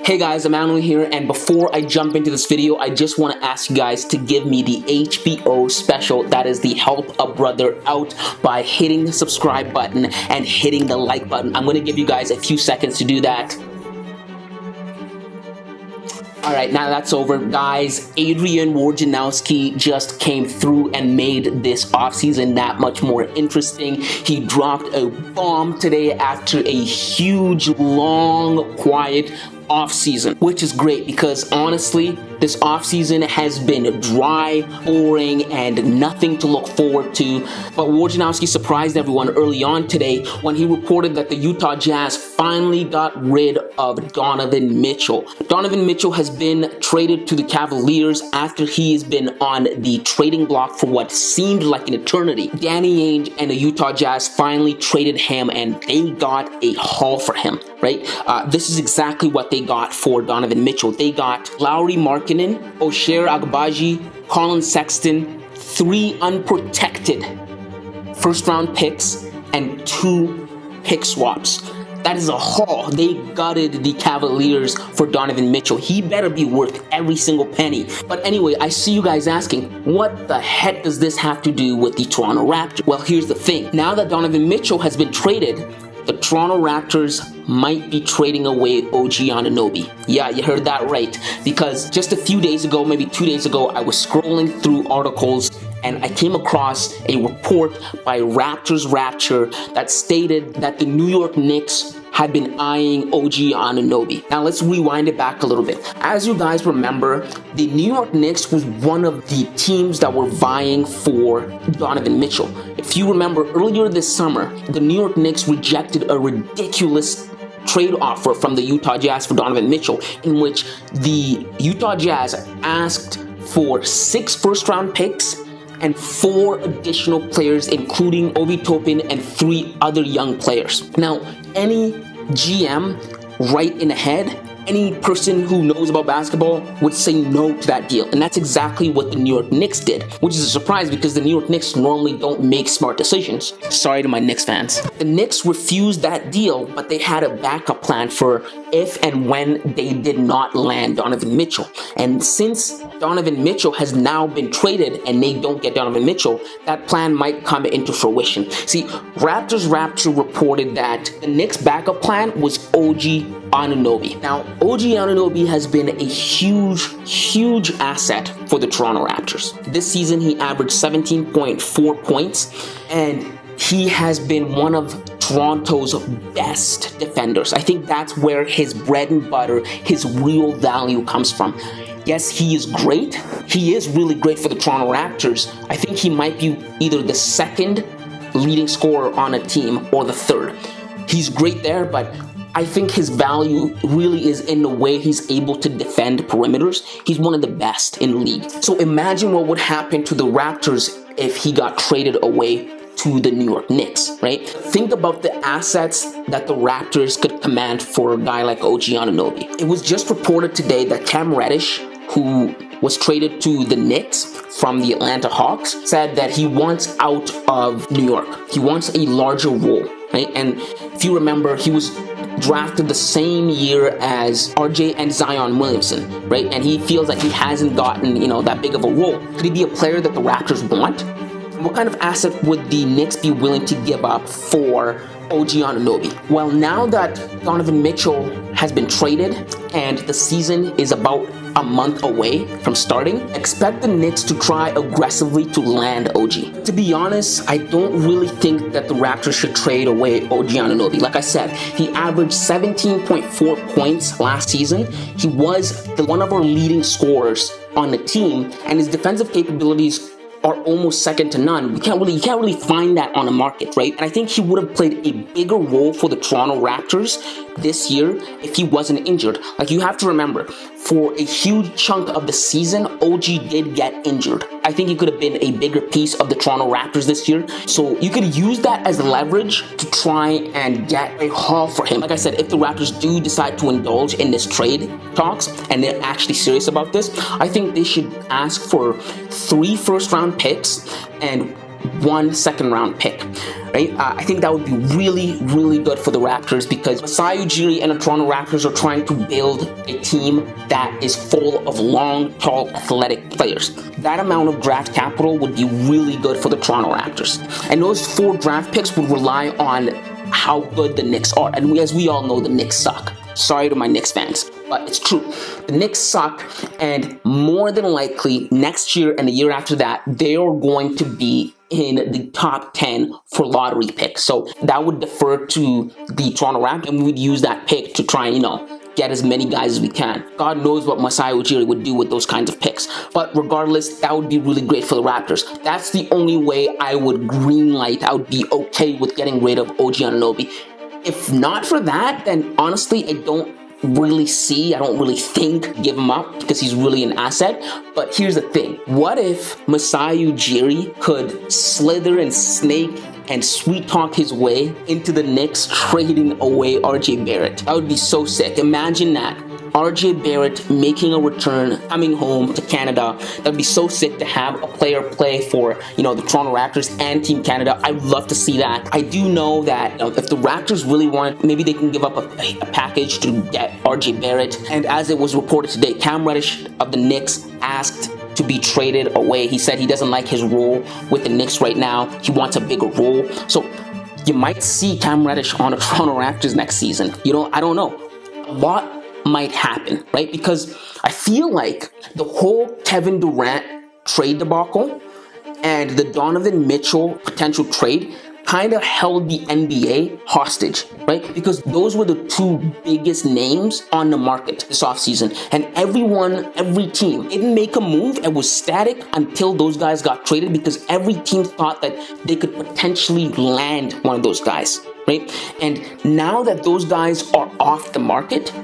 Hey guys, Emmanuel here, and before I jump into this video, I just want to ask you guys to give me the HBO special, that is the Help a Brother Out, by hitting the subscribe button and hitting the like button. I'm going to give you guys a few seconds to do that. Alright, now that's over, guys. Adrian Wojnarowski just came through and made this offseason that much more interesting. He dropped a bomb today after a huge, long, quiet offseason, which is great because honestly, this offseason has been dry, boring, and nothing to look forward to. But Wojnarowski surprised everyone early on today when he reported that the Utah Jazz finally got rid of Donovan Mitchell. Donovan Mitchell has been traded to the Cavaliers after he has been on the trading block for what seemed like an eternity. Danny Ainge and the Utah Jazz finally traded him, and they got a haul for him, right? This is exactly what they got for Donovan Mitchell. They got Lauri Markkanen, Oshaire Agbaji, Colin Sexton, 3 unprotected first-round picks, and 2 pick swaps. That is a haul. They gutted the Cavaliers for Donovan Mitchell. He better be worth every single penny. But anyway, I see you guys asking, what the heck does this have to do with the Toronto Raptors? Well, here's the thing. Now that Donovan Mitchell has been traded, the Toronto Raptors might be trading away OG Anunoby. Yeah, you heard that right. Because just a few days ago, maybe 2 days ago, I was scrolling through articles and I came across a report by Raptors Rapture that stated that the New York Knicks had been eyeing OG Anunoby. Now let's rewind it back a little bit. As you guys remember, the New York Knicks was one of the teams that were vying for Donovan Mitchell. If you remember, earlier this summer, the New York Knicks rejected a ridiculous trade offer from the Utah Jazz for Donovan Mitchell, in which the Utah Jazz asked for 6 first-round picks and 4 additional players, including Obi Toppin and 3 other young players. Now, any GM right in the head, any person who knows about basketball would say no to that deal. And that's exactly what the New York Knicks did, which is a surprise because the New York Knicks normally don't make smart decisions. Sorry to my Knicks fans. The Knicks refused that deal, but they had a backup plan for if and when they did not land Donovan Mitchell. And since Donovan Mitchell has now been traded and they don't get Donovan Mitchell, that plan might come into fruition. See, Raptors Rapture reported that the Knicks' backup plan was OG Anunoby. Now, OG Anunoby has been a huge asset for the Toronto Raptors. This season, he averaged 17.4 points, and he has been one of Toronto's best defenders. I think that's where his bread and butter, his real value comes from. Yes, he is great. He is really great for the Toronto Raptors. I think he might be either the 2nd leading scorer on a team or the 3rd. He's great there, but I think his value really is in the way he's able to defend perimeters. He's one of the best in the league. So imagine what would happen to the Raptors if he got traded away to the New York Knicks, right? Think about the assets that the Raptors could command for a guy like OG Anunoby. It was just reported today that Cam Reddish, who was traded to the Knicks from the Atlanta Hawks, said that he wants out of New York. He wants a larger role, right? And if you remember, he was drafted the same year as RJ and Zion Williamson, right? And he feels like he hasn't gotten, that big of a role. Could he be a player that the Raptors want? What kind of asset would the Knicks be willing to give up for OG Anunoby? Well, now that Donovan Mitchell has been traded and the season is about a month away from starting, expect the Knicks to try aggressively to land OG. To be honest, I don't really think that the Raptors should trade away OG Anunoby. Like I said, he averaged 17.4 points last season. He was one of our leading scorers on the team, and his defensive capabilities are almost second to none. You can't really find that on the market, right? And I think he would have played a bigger role for the Toronto Raptors this year if he wasn't injured. Like, you have to remember, for a huge chunk of the season, OG did get injured. I think he could have been a bigger piece of the Toronto Raptors this year. So you could use that as leverage to try and get a haul for him. Like I said, if the Raptors do decide to indulge in this trade talks and they're actually serious about this, I think they should ask for 3 first-round picks and 1 second-round pick, right? I think that would be really, really good for the Raptors because Masai Ujiri and the Toronto Raptors are trying to build a team that is full of long, tall, athletic players. That amount of draft capital would be really good for the Toronto Raptors. And those 4 draft picks would rely on how good the Knicks are. And as we all know, the Knicks suck. Sorry to my Knicks fans, but it's true. The Knicks suck, and more than likely, next year and the year after that, they are going to be in the top 10 for lottery picks. So that would defer to the Toronto Raptors, and we'd use that pick to try and, get as many guys as we can. God knows what Masai Ujiri would do with those kinds of picks. But regardless, that would be really great for the Raptors. That's the only way I would greenlight. I would be okay with getting rid of OG Anunoby. If not for that, then honestly, I don't really think give him up because he's really an asset. But here's the thing. What if Masai Ujiri could slither and snake and sweet talk his way into the Knicks trading away RJ Barrett? That would be so sick. Imagine that. RJ Barrett making a return, coming home to Canada. That'd be so sick to have a player play for, the Toronto Raptors and Team Canada. I'd love to see that. I do know that if the Raptors really want, maybe they can give up a package to get RJ Barrett. And as it was reported today, Cam Reddish of the Knicks asked to be traded away. He said he doesn't like his role with the Knicks right now. He wants a bigger role. So you might see Cam Reddish on the Toronto Raptors next season. I don't know. A lot might happen, right? Because I feel like the whole Kevin Durant trade debacle and the Donovan Mitchell potential trade kind of held the NBA hostage, right? Because those were the 2 biggest names on the market this offseason. And every team didn't make a move and was static until those guys got traded because every team thought that they could potentially land one of those guys, right? And now that those guys are off the market,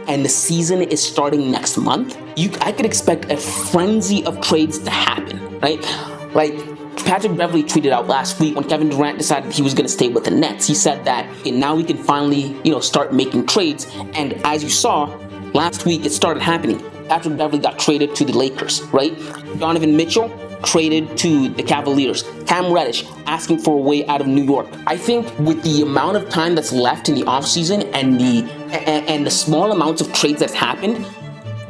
and the season is starting next month, I could expect a frenzy of trades to happen, right? Like Patrick Beverley tweeted out last week when Kevin Durant decided he was going to stay with the Nets. He said that now we can finally, start making trades. And as you saw, last week it started happening. Patrick Beverley got traded to the Lakers, right? Donovan Mitchell traded to the Cavaliers. Cam Reddish asking for a way out of New York. I think with the amount of time that's left in the offseason and the small amounts of trades that's happened,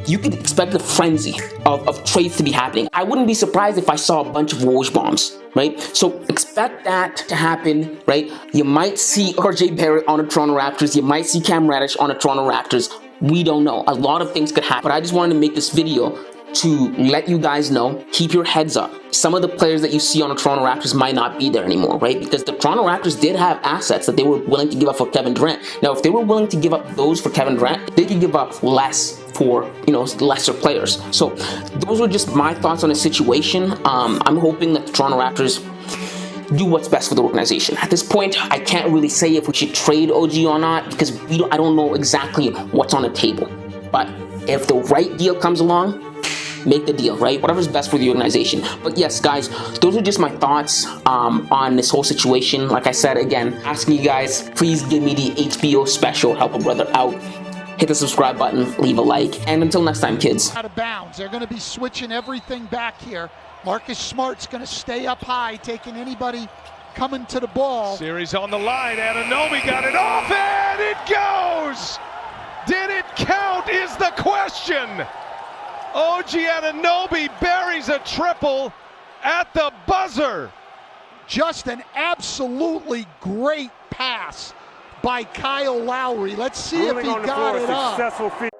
you could expect a frenzy of trades to be happening. I wouldn't be surprised if I saw a bunch of Woj bombs, right? So expect that to happen, right? You might see RJ Barrett on the Toronto Raptors. You might see Cam Reddish on the Toronto Raptors. We don't know. A lot of things could happen. But I just wanted to make this video to let you guys know, keep your heads up. Some of the players that you see on the Toronto Raptors might not be there anymore, right? Because the Toronto Raptors did have assets that they were willing to give up for Kevin Durant. Now, if they were willing to give up those for Kevin Durant, they could give up less for, lesser players. So those were just my thoughts on the situation. I'm hoping that the Toronto Raptors do what's best for the organization. At this point, I can't really say if we should trade OG or not because I don't know exactly what's on the table. But if the right deal comes along, make the deal, right? Whatever's best for the organization. But yes, guys, those are just my thoughts on this whole situation. Like I said, again, asking you guys, please give me the HBO special, help a brother out. Hit the subscribe button, leave a like, and until next time, kids. Out of bounds. They're going to be switching everything back here. Marcus Smart's going to stay up high, taking anybody coming to the ball. Series on the line. Anunoby got it off, and it goes! Did it count is the question. OG Anunoby buries a triple at the buzzer. Just an absolutely great pass by Kyle Lowry. Let's see if he got it up.